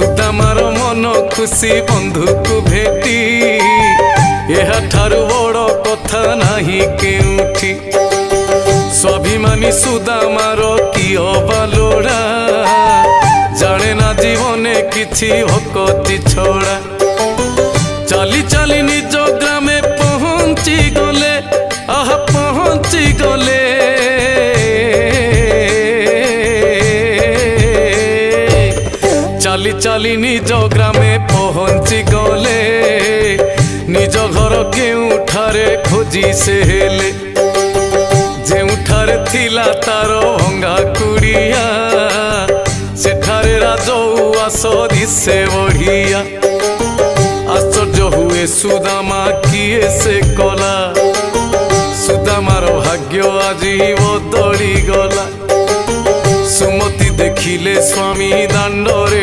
सुदामार मन खुशी बंधु को भेटी यह ठारु बड़ कथा नाही केउठी। स्वाभिमानी सुदामार की अबालोड़ा जाने ना जीवने किछि भक्ति छोड़ा। चली चली निज ग्रामे पहुँची गले आहा पहुँची गले। चली चली निज ग्रामे पहुँची गले निज घर केउठारे खोजी से हेले। जेउठारे थिला तार भंगा कुड़िया सेठारे राजउआस दिसे बढ़िया। आश्चर्य हुए सुदामा किए से कला सुदामार भाग्य आजी बदली गला। सुमति देखिले स्वामी दांडरे।